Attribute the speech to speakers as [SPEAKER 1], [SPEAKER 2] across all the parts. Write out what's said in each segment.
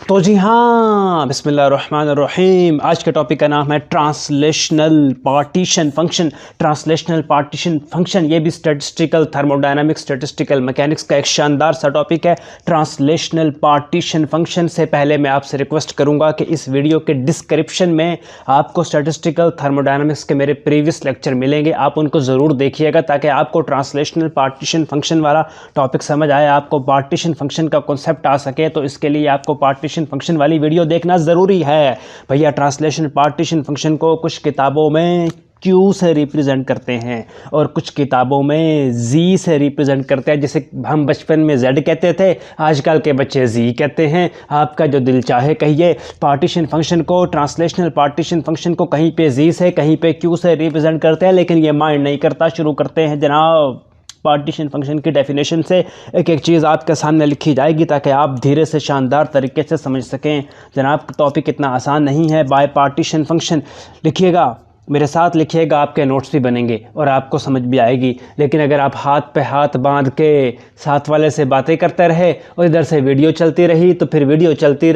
[SPEAKER 1] तो जी हाँ, बिस्मिल्लाहिर्रहमानिर्रहीम। आज के टॉपिक का नाम है translational partition function. Translational partition function ये भी स्टैटिस्टिकल थर्मोडायनामिक्स स्टैटिस्टिकल मैकेनिक्स का एक शानदार सा टॉपिक है। ट्रांसलेशनल पार्टीशन फंक्शन से पहले मैं आपसे रिक्वेस्ट करूंगा कि इस वीडियो के डिस्क्रिप्शन में आपको स्टैटिस्टिकल थर्मोडायनामिक्स के मेरे प्रीवियस लेक्चर मिलेंगे, आप उनको ज़रूर देखिएगा ताकि आपको ट्रांसलेशनल पार्टीशन फंक्शन वाला टॉपिक समझ आए, आपको पार्टीशन फंक्शन का कॉन्सेप्ट आ सके। तो इसके लिए आपको पार्टीशन फंक्शन वाली वीडियो देखना ज़रूरी है। भैया ट्रांसलेशन पार्टीशन फंक्शन को कुछ किताबों में Q से रिप्रेजेंट करते हैं और कुछ किताबों में Z से रिप्रेजेंट करते हैं। जैसे हम बचपन में Z कहते थे, आजकल के बच्चे Z कहते हैं। आपका जो दिल चाहे कहिए। पार्टीशन फंक्शन को, ट्रांसलेशनल पार्टीशन फंक्शन को कहीं पे Z से कहीं पे Q से रिप्रेजेंट करते हैं, लेकिन ये माइंड नहीं करता। शुरू करते हैं जनाब। पार्टीशन फंक्शन की डेफिनेशन से एक एक चीज़ आपके सामने लिखी जाएगी ताकि आप धीरे से शानदार तरीके से समझ सकें। जनाब टॉपिक इतना आसान नहीं है। बाय पार्टीशन फंक्शन लिखिएगा, मेरे साथ लिखिएगा, आपके नोट्स भी बनेंगे और आपको समझ भी आएगी। लेकिन अगर आप हाथ पे हाथ बांध के साथ वाले से बातें करते रहे और इधर से वीडियो चलती रही तो फिर वीडियो चलती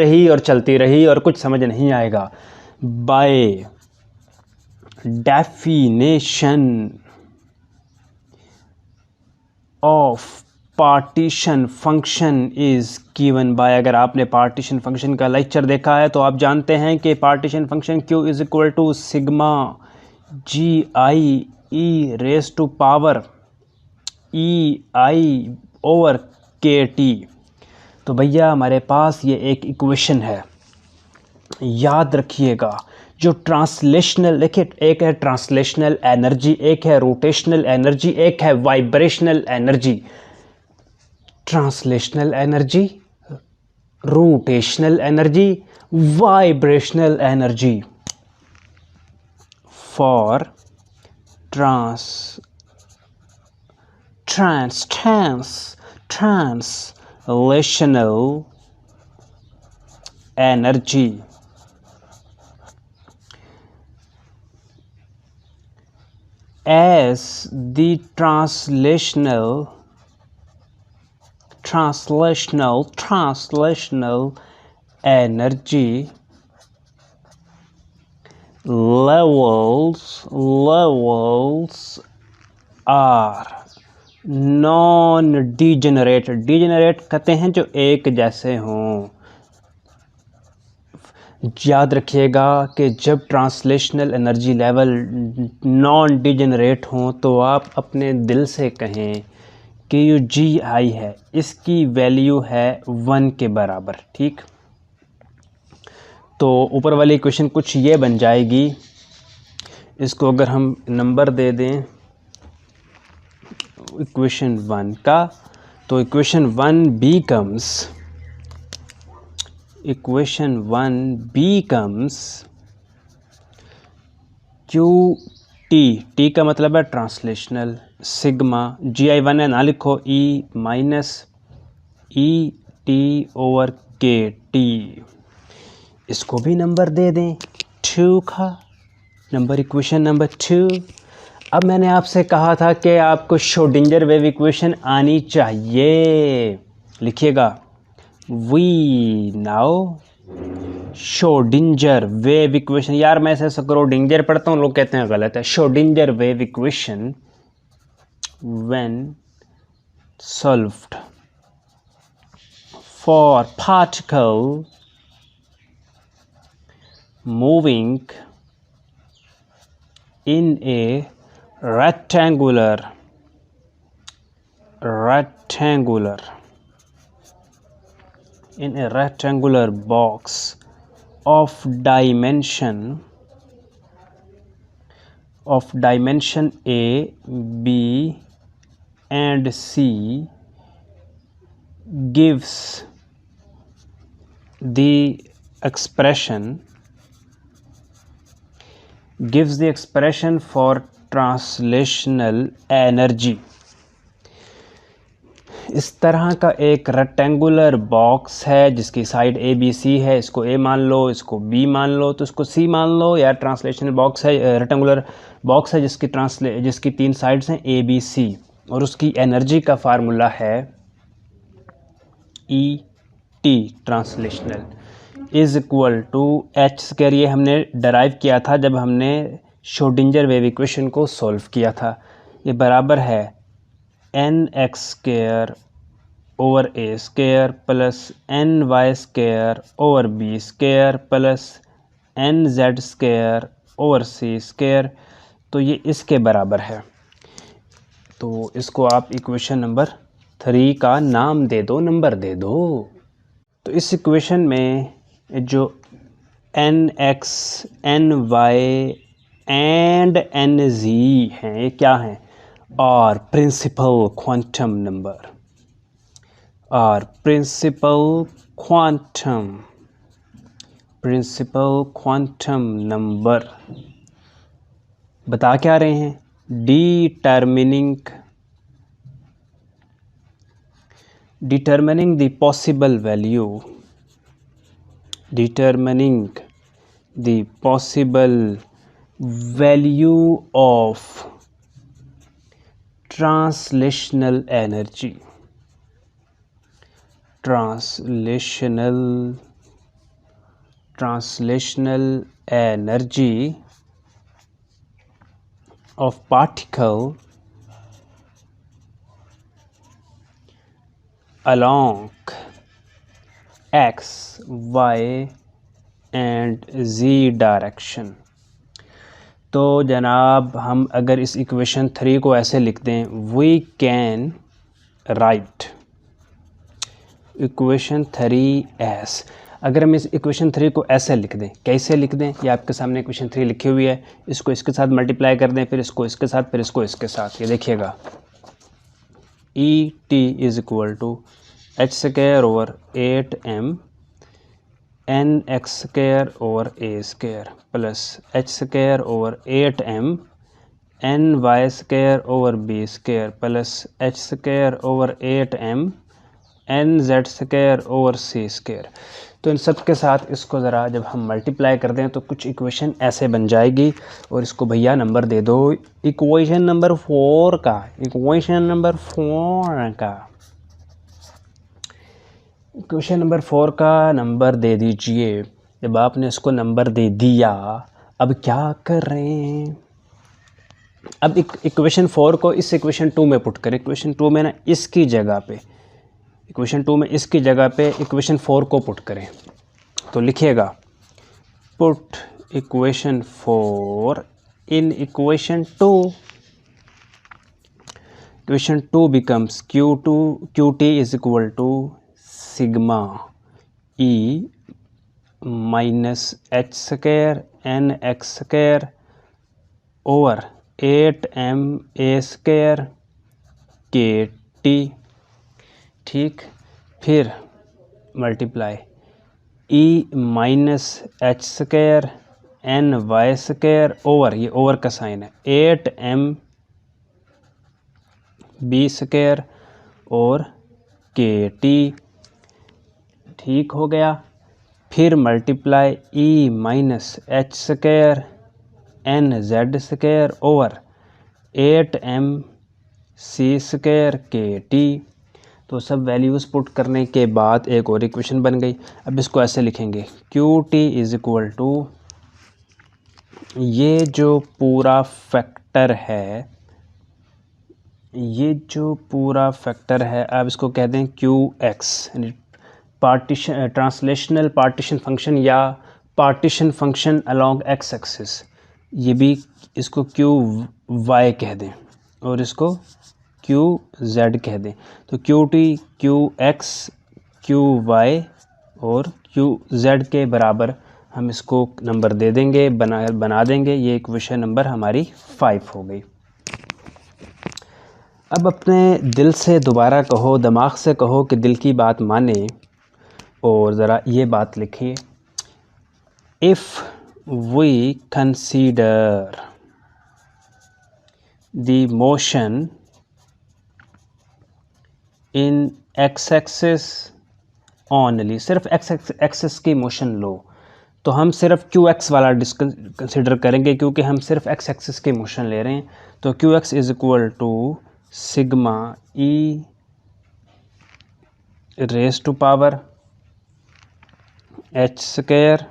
[SPEAKER 1] रही और कुछ समझ नहीं आएगा। By definition of partition function is given by, अगर आपने पार्टीशन फंक्शन का लेक्चर देखा है तो आप जानते हैं कि partition function Q is equal to sigma G I E raise to power E I over K T. तो भैया हमारे पास ये एक इक्वेशन है, याद रखिएगा। जो ट्रांसलेशनल, देखिए एक है ट्रांसलेशनल एनर्जी, एक है रोटेशनल एनर्जी, एक है vibrational energy. Translational energy, rotational energy, vibrational energy. For translational energy as the translational energy levels are non-degenerate। degenerate कहते हैं जो एक जैसे हों। याद रखिएगा कि जब translational energy level non degenerate हों तो आप अपने दिल से कहें कि ये जी आई है, इसकी वैल्यू है 1 के बराबर। ठीक, तो ऊपर वाली इक्वेशन कुछ ये बन जाएगी। इसको अगर हम नंबर दे दें इक्वेशन 1 का, तो इक्वेशन 1 becomes Q T का मतलब है ट्रांसलेशनल, सिग्मा GI1 है ना लिखो, E minus E T over K T. इसको भी नंबर दे दें 2 का, नंबर इक्वेशन नंबर 2। अब मैंने आपसे कहा था कि आपको श्रोडिंगर वेव इक्वेशन आनी चाहिए। लिखिएगा, we now Schrodinger wave equation. यार मैं ऐसे श्रोडिंगर पढ़ता हूँ, लोग कहते हैं गलत है। Schrodinger wave equation when solved for particle moving in A rectangular in a rectangular box of dimension A, B and C gives the expression for translational energy. इस तरह का एक रेक्टेंगुलर बॉक्स है जिसकी साइड ए बी सी है। इसको ए मान लो, इसको बी मान लो, तो इसको सी मान लो। या ट्रांसलेशनल बॉक्स है, रेक्टेंगुलर बॉक्स है जिसकी 3 साइड्स हैं ए बी सी, और उसकी एनर्जी का फार्मूला है E T translational. Is equal to H square, ये हमने डराइव किया था जब हमने श्रोडिंगर वेव इक्वेशन को सॉल्व किया था। ये बराबर है एन एक्स स्क्वायर ओवर ए square plus n Y square over B square plus n Z square over सी स्क्वायर। तो ये इसके बराबर है। तो इसको आप इक्वेशन नंबर 3 का नाम दे दो, नंबर दे दो। तो इस इक्वेशन में जो N X N Y and N G हैं, ये क्या हैं? Are principal quantum number, are principal quantum number. बता क्या रहे हैं? determining the possible value of translational energy of particle along x, y and z direction. तो जनाब हम अगर इस इक्वेशन 3 को ऐसे लिख दें, we can write equation 3 S. अगर हम इस इक्वेशन 3 को ऐसे लिख दें, कैसे लिख दें? ये आपके सामने इक्वेशन 3 लिखी हुई है। इसको इसके साथ मल्टीप्लाई कर दें, फिर इसको इसके साथ, फिर इसको इसके साथ। ये देखिएगा, E T is equal to H square over 8m N x square over A square plus H square over 8m N Y square over B square plus H square over 8m N Z square over C square. तो इन सब के साथ इसको ज़रा जब हम multiply कर दें तो कुछ इक्वेशन ऐसे बन जाएगी। और इसको भैया नंबर दे दो इक्वेशन नंबर 4 का, इक्वेशन नंबर 4 का नंबर दे दीजिए। जब आपने इसको नंबर दे दिया, अब क्या कर रहे हैं? अब इक्वेशन 4 को इस इक्वेशन 2 में पुट करें। इक्वेशन 2 में ना इसकी जगह पे, इक्वेशन 2 में इसकी जगह पे इक्वेशन 4 को पुट करें। तो लिखिएगा, put equation 4 in equation 2। Equation 2 becomes qt is equal to sigma e minus h square n x square over 8m a square kt। ठीक, फिर multiply e minus H square N Y square over, ये over का sign है, 8m B square और kt। ठीक हो गया। फिर multiply e minus H square N Z square over 8m C square kt। तो सब वैल्यूज़ पुट करने के बाद एक और इक्वेशन बन गई। अब इसको ऐसे लिखेंगे, qt इज इक्वल टू, ये जो पूरा फैक्टर है, ये जो पूरा फैक्टर है, अब इसको कह दें qx, partition, translational partition function या partition function along x axis. ये भी इसको qy कह दें और इसको qz कह दें। तो qt, qx, qy और qz के बराबर हम इसको नंबर दे देंगे, बना देंगे। ये इक्वेशन नंबर हमारी 5 हो गई। अब अपने दिल से दोबारा कहो, दिमाग से कहो कि दिल की बात माने और ज़रा ये बात लिखिए, if we consider the motion in X axis only, सिर्फ एक्स एक्सिस की मोशन लो, तो हम सिर्फ क्यू एक्स वाला कंसिडर करेंगे क्योंकि हम सिर्फ एक्स एक्सिस की मोशन ले रहे हैं। तो Q x is equal to sigma E raise to power H square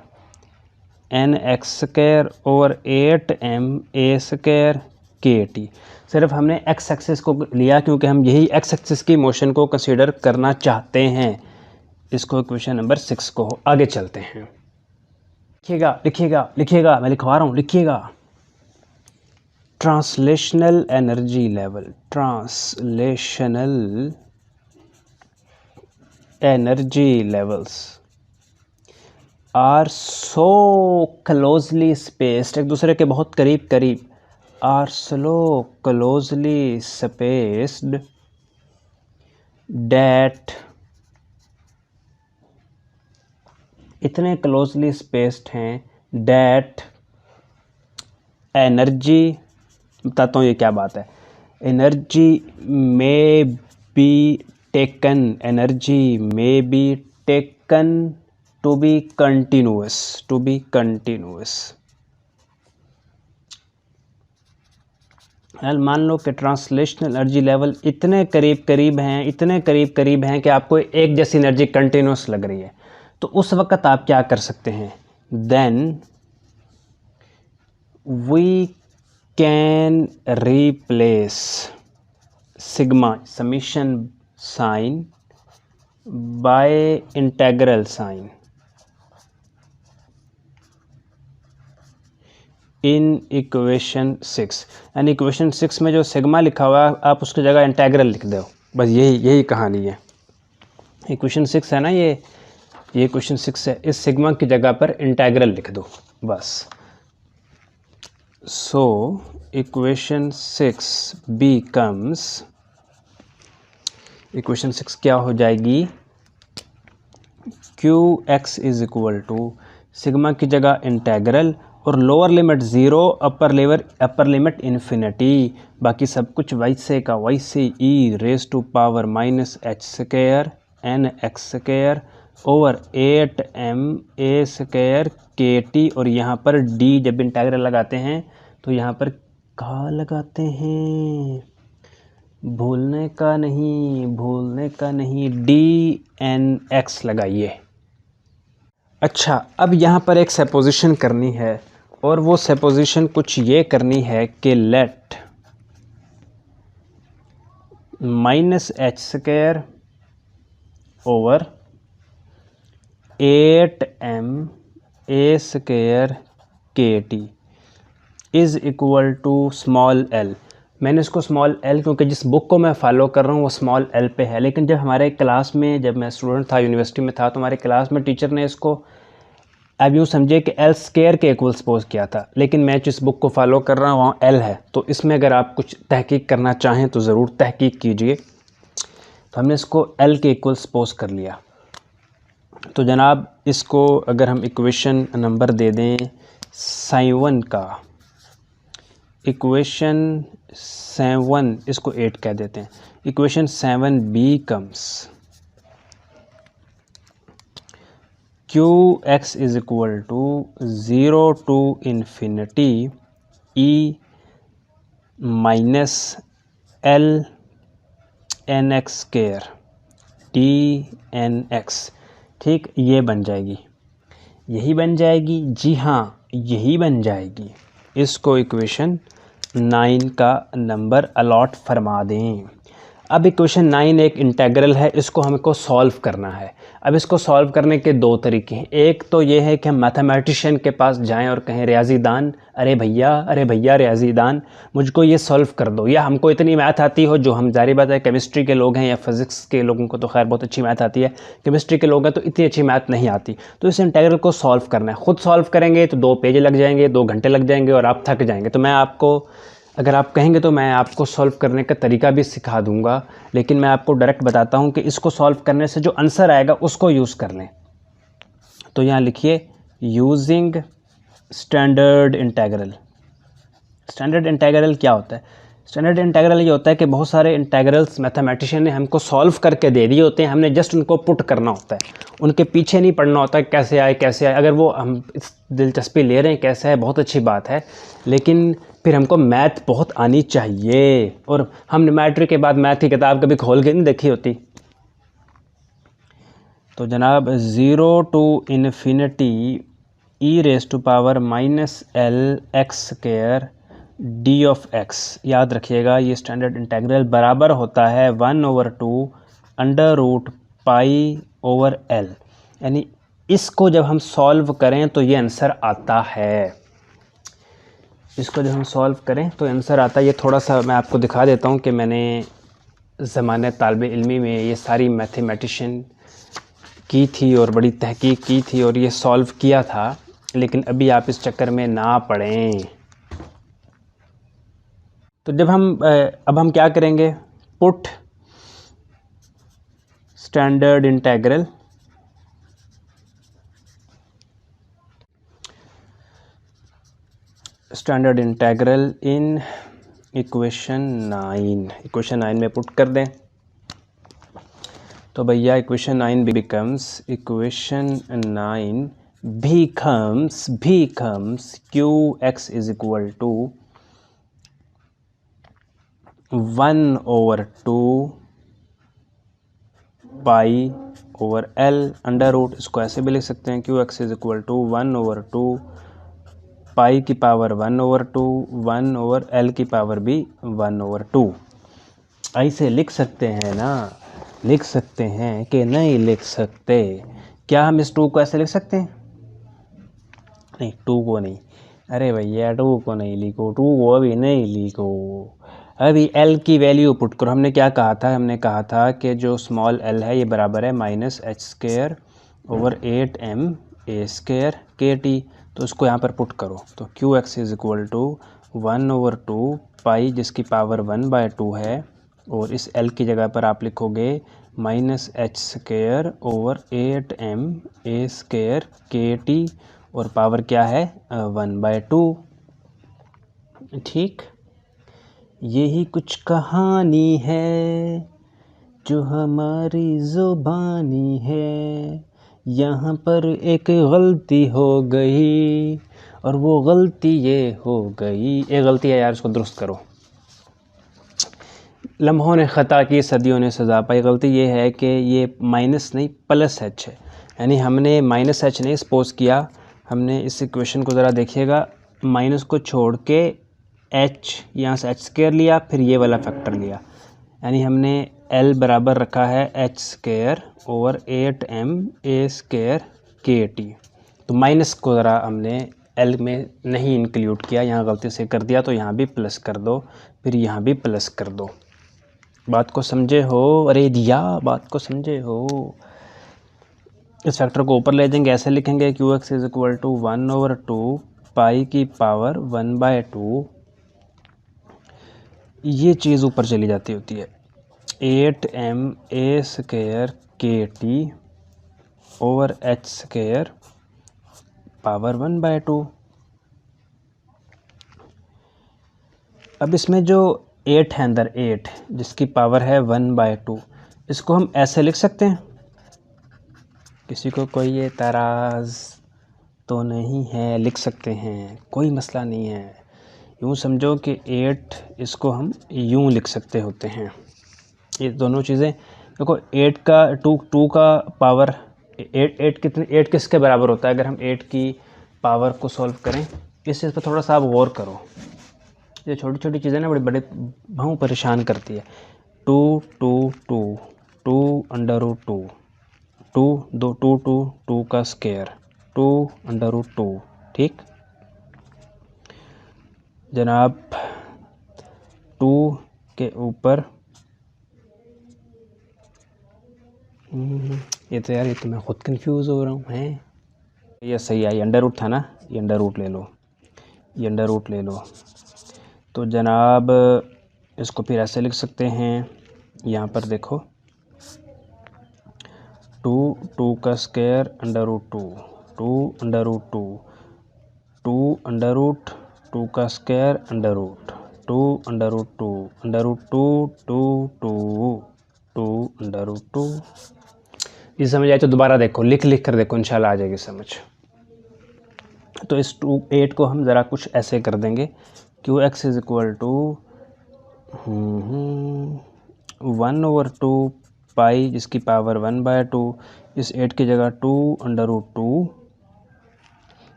[SPEAKER 1] N x square over 8m a square के टी। सिर्फ हमने एक्स एक्सिस को लिया क्योंकि हम यही एक्स एक्सिस की मोशन को कंसीडर करना चाहते हैं। इसको इक्वेशन नंबर 6 को आगे चलते हैं। लिखिएगा लिखिएगा लिखिएगा, मैं लिखवा रहा हूँ, लिखिएगा। Translational energy level, translational energy levels are so closely spaced, एक दूसरे के बहुत करीब करीब, are so closely spaced that, इतने क्लोजली स्पेस्ड हैं डैट एनर्जी, बताता हूँ ये क्या बात है, energy may be taken, energy may be taken to be continuous, to be continuous. मान लो कि ट्रांसलेशनल एनर्जी लेवल इतने करीब करीब हैं, इतने करीब करीब हैं कि आपको एक जैसी एनर्जी कंटिन्यूअस लग रही है, तो उस वक़्त आप क्या कर सकते हैं, then we can replace sigma summation sign by integral sign in equation 6। यानी इक्वेशन 6 में जो सिग्मा लिखा हुआ है आप उसकी जगह इंटेग्रल लिख दो, बस यही कहानी है। इक्वेशन 6 है ना, ये इक्वेशन 6 है, इस सिग्मा की जगह पर इंटेग्रल लिख दो बस। सो इक्वेशन 6 बिकम्स, इक्वेशन 6 क्या हो जाएगी, q x is equal to sigma की जगह इंटेग्रल और lower limit 0, upper limit infinity, बाकी सब कुछ वैसे का वैसे e raise to power minus H square N x square over 8m a square के टी। और यहाँ पर d जब इंटेग्रल लगाते हैं तो यहाँ पर कहाँ लगाते हैं, भूलने का नहीं, भूलने का नहीं, dnx लगाइए। अच्छा, अब यहाँ पर एक सपोजिशन करनी है और वो सपोजिशन कुछ ये करनी है कि let minus H square over 8m a square के T is equal to small l। मैंने इसको स्मॉल l क्योंकि जिस बुक को मैं फॉलो कर रहा हूँ वो स्मॉल l पे है, लेकिन जब हमारे क्लास में, जब मैं स्टूडेंट था, यूनिवर्सिटी में था, तो हमारे क्लास में टीचर ने इसको अब यूँ समझे कि l स्क्वायर के इक्वल सपोज किया था, लेकिन मैं जिस बुक को फॉलो कर रहा हूँ वहाँ l है। तो इसमें अगर आप कुछ तहकीक करना चाहें तो ज़रूर तहकीक कीजिए। तो हमने इसको l के इक्वल सपोज कर लिया। तो जनाब इसको अगर हम इक्वेशन नंबर दे दें 7 का, इक्वेशन 7, इसको 8 कह देते हैं, equation 7 becomes Q x is equal to 0 to infinity E minus L N x square D N X. ठीक, ये बन जाएगी, यही बन जाएगी, जी हाँ यही बन जाएगी। इसको इक्वेशन 9 का नंबर अलॉट फरमा दें। अब इक्वेशन 9 एक इंटेग्रल है, इसको हमको सॉल्व करना है। अब इसको सॉल्व करने के दो तरीके हैं। एक तो ये है कि हम मैथमेटिशियन के पास जाएं और कहें रियाजीदान, अरे भैया रियाजीदान मुझको ये सॉल्व कर दो, या हमको इतनी मैथ आती हो, जो हम जारी बात है केमिस्ट्री के लोग हैं या फिज़िक्स के लोगों को तो खैर बहुत अच्छी मैथ आती है, केमिस्ट्री के लोग हैं तो इतनी अच्छी मैथ नहीं आती। तो इस इंटेग्रल को सॉल्व करना है। ख़ुद सॉल्व करेंगे तो 2 पेज लग जाएंगे, 2 घंटे लग जाएंगे और आप थक जाएंगे। तो मैं आपको, अगर आप कहेंगे तो मैं आपको सॉल्व करने का तरीका भी सिखा दूंगा, लेकिन मैं आपको डायरेक्ट बताता हूं कि इसको सॉल्व करने से जो आंसर आएगा उसको यूज़ कर लें। तो यहाँ लिखिए using standard integral. Standard integral क्या होता है? स्टैंडर्ड इंटेग्रल ये होता है कि बहुत सारे इंटेग्रल्स मैथमेटिशियन ने हमको सॉल्व करके दे दिए होते हैं, हमने जस्ट उनको पुट करना होता है, उनके पीछे नहीं पड़ना होता है कैसे आए कैसे आए। अगर वो हम इस दिलचस्पी ले रहे हैं कैसे है, बहुत अच्छी बात है, लेकिन फिर हमको मैथ बहुत आनी चाहिए। और हमने मैट्रिक के बाद मैथ की किताब कभी खोल के नहीं देखी होती। तो जनाब 0 to infinity E raise to power minus L X square D of X, याद रखिएगा ये स्टैंडर्ड इंटीग्रल बराबर होता है 1/2 under root pi over L. यानी इसको जब हम सॉल्व करें तो ये आंसर आता है, इसको जब हम सॉल्व करें तो आंसर आता है। ये थोड़ा सा मैं आपको दिखा देता हूँ कि मैंने ज़माने तालिब इल्मी में ये सारी मैथमेटिशियन की थी और बड़ी तहकीक की थी और ये सॉल्व किया था, लेकिन अभी आप इस चक्कर में ना पड़ें। तो जब हम अब हम क्या करेंगे, put standard integral in equation 9 में पुट कर दें। तो भैया equation 9 becomes qx is equal to 1/2 pi over L under root. इसको ऐसे भी लिख सकते हैं, qx is equal to 1/2 pi की पावर 1/2 1 ओवर एल की पावर भी 1/2। ऐसे लिख सकते हैं ना, लिख सकते हैं कि नहीं लिख सकते? क्या हम इस 2 को ऐसे लिख सकते हैं? नहीं, 2 को नहीं, अरे भैया 2 को नहीं लिखो, 2 को अभी नहीं लिखो, अभी एल की वैल्यू पुट करो। हमने क्या कहा था? हमने कहा था कि जो स्मॉल एल है ये बराबर है -h² over 8m a² kt। तो उसको यहाँ पर पुट करो। तो qx इज इक्वल टू 1/2 पाई जिसकी पावर 1/2 है, और इस l की जगह पर आप लिखोगे -h² over 8m a² kt, और पावर क्या है 1/2। ठीक, यही कुछ कहानी है जो हमारी ज़ुबानी है। यहाँ पर एक गलती हो गई और वो गलती ये हो गई, एक गलती है यार, इसको दुरुस्त करो। लम्हों ने ख़ता की, सदियों ने सज़ा पाई। गलती ये है कि ये माइनस नहीं +h है, यानी हमने -h नहीं सपोज किया, हमने इस इक्वेशन को ज़रा देखिएगा, माइनस को छोड़ के h यहाँ से h² लिया, फिर ये वाला फैक्टर लिया, यानी हमने l बराबर रखा है h² over 8m a² kt। तो माइनस को ज़रा हमने l में नहीं इंक्लूड किया, यहाँ गलती से कर दिया, तो यहाँ भी प्लस कर दो, फिर यहाँ भी प्लस कर दो। बात को समझे हो? अरे दिया, बात को समझे हो? इस फैक्टर को ऊपर ले जाएंगे, ऐसे लिखेंगे qx is equal to 1/2 pi की पावर 1/2। ये चीज़ ऊपर चली जाती होती है, 8m a² kt over h² power 1/2। अब इसमें जो 8 है अंदर, 8 जिसकी पावर है 1/2, इसको हम ऐसे लिख सकते हैं। किसी को कोई एतराज़ तो नहीं है? लिख सकते हैं, कोई मसला नहीं है। यूँ समझो कि 8 इसको हम यूँ लिख सकते होते हैं। ये दोनों चीज़ें देखो, 8 का 2 का पावर 8 कितने, 8 किसके बराबर होता है? अगर हम 8 की पावर को सॉल्व करें, इस चीज़ पर थोड़ा सा आप गौर करो। ये छोटी छोटी चीज़ें ना बड़े बहुत परेशान करती है। 2 2 2 2 √2 2 2 2 2 2 का स्क्वायर 2 √2। ठीक जनाब, 2 के ऊपर ये तो यार, ये तो मैं खुद कंफ्यूज हो रहा हूँ। हैं ये सही है, ये अंडर रूट था ना, ये अंडर रूट ले लो, ये अंडर रूट ले लो। तो जनाब इसको फिर ऐसे लिख सकते हैं, यहाँ पर देखो 2 का स्क्वायर √2 2 √2 2 √2 का स्क्वायर √2 √2 √2 ये समझ आए तो दोबारा देखो, लिख कर देखो, इंशाल्लाह आ जाएगी समझ। तो इस 8 को हम ज़रा कुछ ऐसे कर देंगे, qx इज इक्वल टू 1/2 पाई जिसकी पावर 1/2, इस 8 की जगह 2√2,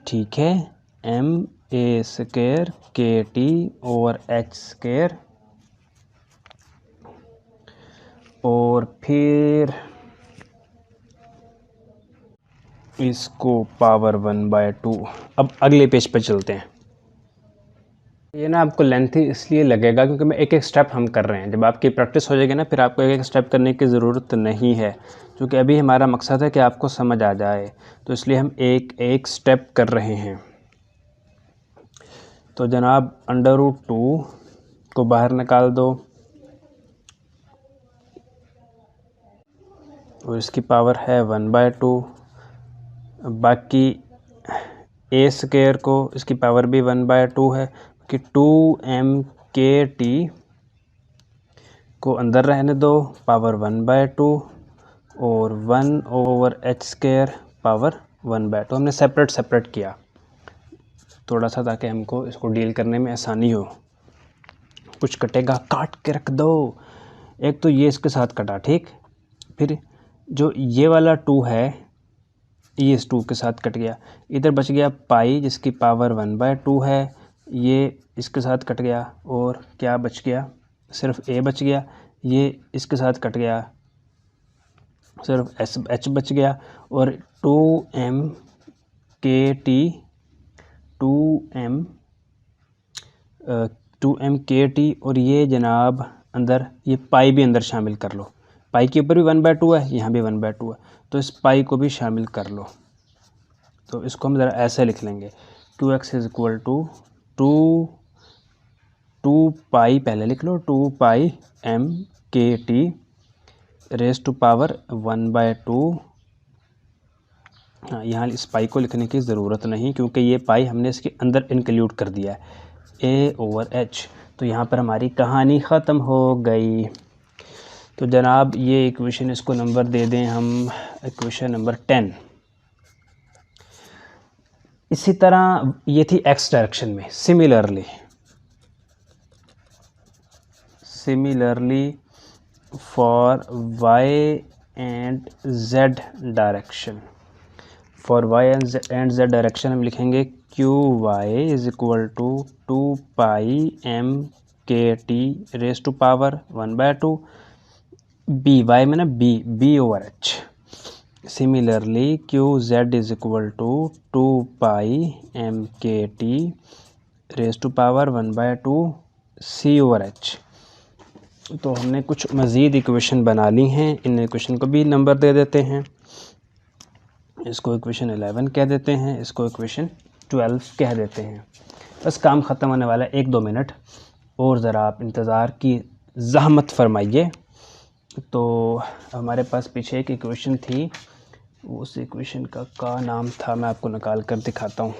[SPEAKER 1] ठीक है, ma² KT ओवर h², और फिर इसको पावर 1/2। अब अगले पेज पर चलते हैं। ये ना आपको लेंथी इसलिए लगेगा क्योंकि मैं एक एक स्टेप हम कर रहे हैं। जब आपकी प्रैक्टिस हो जाएगी ना फिर आपको एक एक स्टेप करने की ज़रूरत नहीं है, क्योंकि अभी हमारा मकसद है कि आपको समझ आ जाए, तो इसलिए हम एक एक स्टेप कर रहे हैं। तो जनाब √2 को बाहर निकाल दो और इसकी पावर है 1/2। बाकी a² को इसकी पावर भी 1/2 है कि 2mkt को अंदर रहने दो, पावर 1/2, और 1/h² पावर 1/2। हमने सेपरेट किया थोड़ा सा ताकि हमको इसको डील करने में आसानी हो। कुछ कटेगा काट के रख दो। एक तो ये इसके साथ कटा, ठीक, फिर जो ये वाला 2 है ये इस 2 के साथ कट गया, इधर बच गया पाई जिसकी पावर 1/2 है, ये इसके साथ कट गया, और क्या बच गया, सिर्फ a बच गया, ये इसके साथ कट गया, सिर्फ h बच गया, और 2mkt और ये जनाब अंदर ये पाई भी अंदर शामिल कर लो। पाई के ऊपर भी 1/2 है, यहाँ भी 1/2 है, तो इस पाई को भी शामिल कर लो। तो इसको हम ज़रा ऐसे लिख लेंगे, 2x इज इक्वल टू 2 पाई, पहले लिख लो 2 pi mkt raise to power 1/2। हाँ, यहाँ इस पाई को लिखने की ज़रूरत नहीं क्योंकि ये पाई हमने इसके अंदर इंक्लूड कर दिया है, a/h। तो यहाँ पर हमारी कहानी ख़त्म हो गई। तो जनाब ये इक्वेशन, इसको नंबर दे दें हम इक्वेशन नंबर 10। इसी तरह ये थी x डायरेक्शन में। Similarly for y and z direction, for y and z direction हम लिखेंगे qy is equal to 2 pi mkt raise to power 1/2, by में ना b/h। Similarly qz is equal to 2 pi mkt raise to power 1/2 c/h। तो हमने कुछ मज़ीद equation बना ली हैं, इन इक्वेशन को भी नंबर दे देते हैं। इसको इक्वेशन 11 कह देते हैं, इसको इक्वेशन 12 कह देते हैं। बस काम ख़त्म होने वाला है, 1-2 मिनट और ज़रा आप इंतज़ार की ज़हमत फरमाइए। तो हमारे पास पीछे एक इक्वेशन थी, उस इक्वेशन का नाम था, मैं आपको निकाल कर दिखाता हूँ।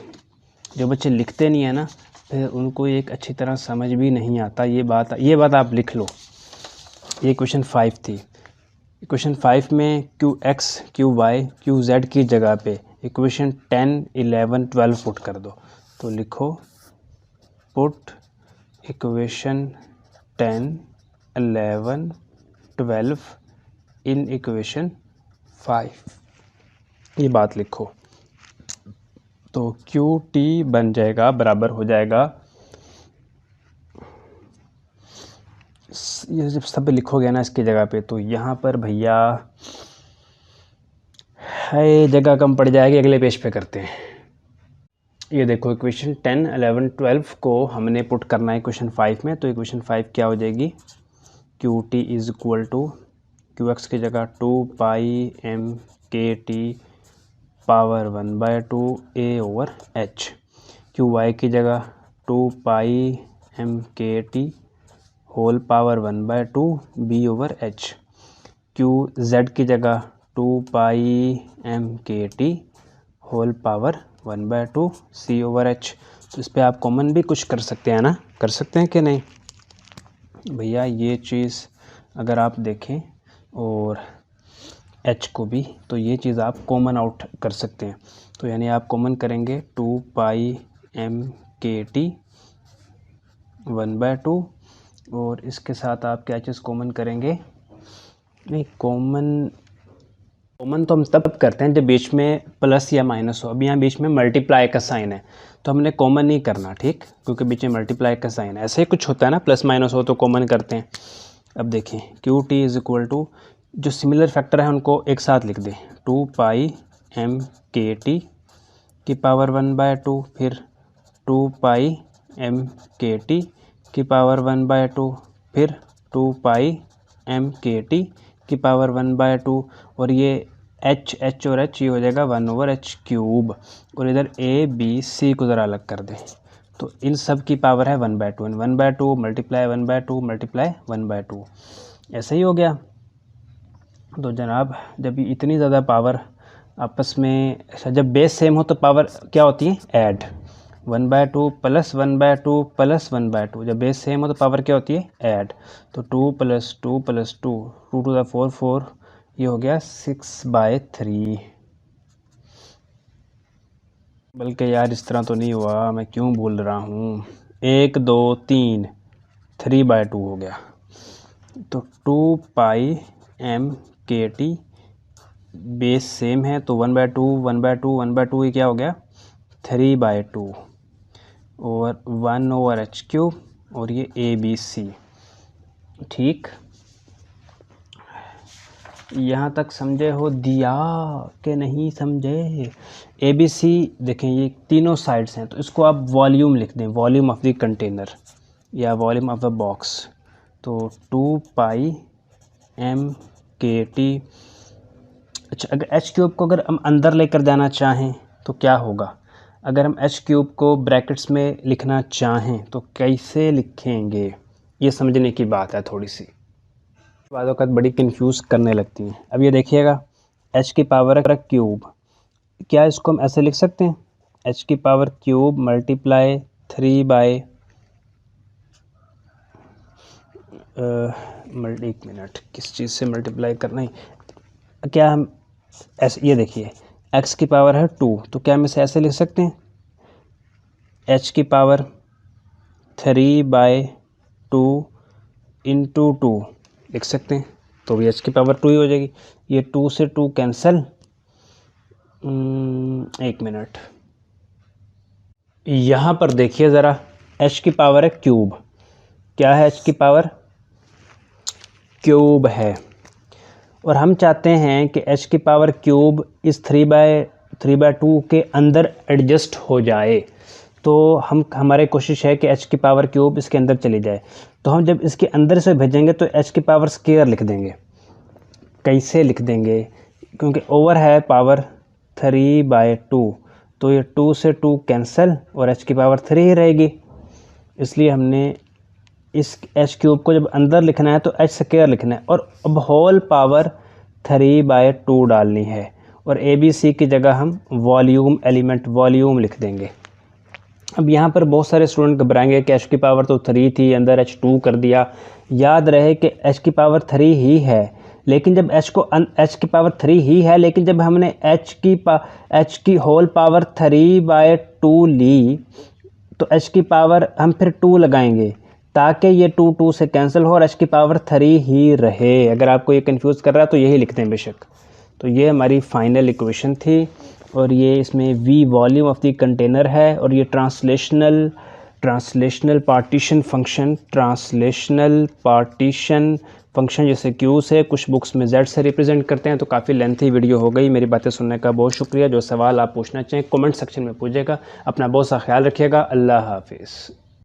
[SPEAKER 1] जो बच्चे लिखते नहीं है ना फिर उनको एक अच्छी तरह समझ भी नहीं आता। ये बात आप लिख लो। ये इक्वेशन 5 थी। इक्वेशन 5 में qx, qy, qz की जगह पे इक्वेशन 10, 11, 12 पुट कर दो। तो लिखो पुट इक्वेशन 10, 11, 12 इन इक्वेशन 5, ये बात लिखो। तो qt बन जाएगा, बराबर हो जाएगा, ये जब सब लिखोगे ना इसकी जगह पे तो यहाँ पर भैया है जगह कम पड़ जाएगी। अगले पेज पे करते हैं। ये देखो इक्वेशन 10, 11, 12 को हमने पुट करना है इक्वेशन 5 में। तो इक्वेशन 5 क्या हो जाएगी, qt is equal to qx की जगह 2 pi mkt power 1/2 a/h, qy की जगह 2 pi mkt whole power 1/2 b/h, qz की जगह 2 pi mkt whole power 1/2 c/h। तो इस पर आप कॉमन भी कुछ कर सकते हैं ना, कर सकते हैं कि नहीं भैया। ये चीज़ अगर आप देखें और h को भी, तो ये चीज़ आप कॉमन आउट कर सकते हैं। तो यानी आप कॉमन करेंगे 2 पाई mkt 1/2 और इसके साथ आप क्या चीज़ कॉमन करेंगे, नहीं, कॉमन तो हम तब करते हैं जब बीच में प्लस या माइनस हो। अब यहाँ बीच में मल्टीप्लाई का साइन है तो हमने कॉमन नहीं करना, ठीक, क्योंकि बीच में मल्टीप्लाई का साइन है। ऐसे ही कुछ होता है ना, प्लस माइनस हो तो कॉमन करते हैं। अब देखें Q T is equal to, जो सिमिलर फैक्टर है उनको एक साथ लिख दें, 2 पाई एम के टी की पावर 1/2, फिर 2 पाई एम के टी की पावर 1/2, फिर 2 पाई एम के टी की पावर 1/2, और ये एच और एच ये हो जाएगा 1/h³। और इधर ए बी सी को ज़रा अलग कर दें तो इन सब की पावर है 1/2, 1/2 मल्टीप्लाई 1/2 मल्टीप्लाई 1/2, ऐसे ही हो गया। तो जनाब जब इतनी ज़्यादा पावर आपस में, जब बेस सेम हो तो पावर क्या होती है, ऐड। 1/2 प्लस 1/2 प्लस 1/2, जब बेस सेम हो तो पावर क्या होती है, ऐड। तो 2 + 2 + 2, 2 टू द 4 4, ये हो गया 6/3। बल्कि यार इस तरह तो नहीं हुआ, मैं क्यों बोल रहा हूँ, 1 2 3, 3/2 हो गया। तो 2 pi M K T base same है तो 1/2 1/2 1/2 ये क्या हो गया, 3/2, और 1/h³ और ये ए बी सी, ठीक। यहाँ तक समझे हो दिया कि नहीं समझे। ए बी सी देखें ये तीनों साइड्स हैं तो इसको आप वॉल्यूम लिख दें, वॉल्यूम ऑफ द कंटेनर या वॉल्यूम ऑफ द बॉक्स। तो 2 पाई एम के टी। अच्छा, अगर h³ को अगर हम अंदर लेकर जाना चाहें तो क्या होगा, अगर हम h³ को ब्रैकेट्स में लिखना चाहें तो कैसे लिखेंगे, ये समझने की बात है थोड़ी सी, बाद वक़्त बड़ी कंफ्यूज करने लगती हैं। अब ये देखिएगा h³ क्या इसको हम ऐसे लिख सकते हैं, h³ मल्टीप्लाई 3 एक मिनट, किस चीज़ से मल्टीप्लाई करना है, क्या हम ऐसे, ये देखिए x की पावर है 2 तो क्या हम इसे ऐसे लिख सकते हैं, h³ 3/2 × 2 लिख सकते हैं, तो भी h² ही हो जाएगी। ये 2 से 2 कैंसिल, एक मिनट, यहाँ पर देखिए ज़रा, h³ क्या है, h³ है, और हम चाहते हैं कि h³ इस 3/2 के अंदर एडजस्ट हो जाए। तो हमारे कोशिश है कि h³ इसके अंदर चली जाए। तो हम जब इसके अंदर से भेजेंगे तो h² लिख देंगे। कैसे लिख देंगे, क्योंकि ओवर है पावर 3/2 तो ये 2 से 2 कैंसिल और h³ ही रहेगी। इसलिए हमने इस h³ को जब अंदर लिखना है तो h² लिखना है और अब होल पावर 3/2 डालनी है, और ए बी सी की जगह हम वॉल्यूम एलिमेंट वॉल्यूम लिख देंगे। अब यहाँ पर बहुत सारे स्टूडेंट घबराएंगे कि h³ तो 3 थी, अंदर h2 कर दिया। याद रहे कि h³ ही है, लेकिन जब h³ ही है, लेकिन जब हमने h की होल पावर 3/2 ली तो h³ हम फिर 2 लगाएंगे ताकि ये 2 से कैंसिल हो और h³ ही रहे। अगर आपको ये कंफ्यूज कर रहा है तो यही लिखते हैं बेशक। तो ये हमारी फाइनल इक्वेशन थी, और ये इसमें v volume of the container है, और ये ट्रांसलेशनल पार्टीशन फंक्शन जैसे q से, कुछ बुक्स में z से रिप्रेजेंट करते हैं। तो काफ़ी लेंथी वीडियो हो गई, मेरी बातें सुनने का बहुत शुक्रिया। जो सवाल आप पूछना चाहें कमेंट सेक्शन में पूछिएगा। अपना बहुत सा ख्याल रखिएगा। अल्लाह हाफिज़।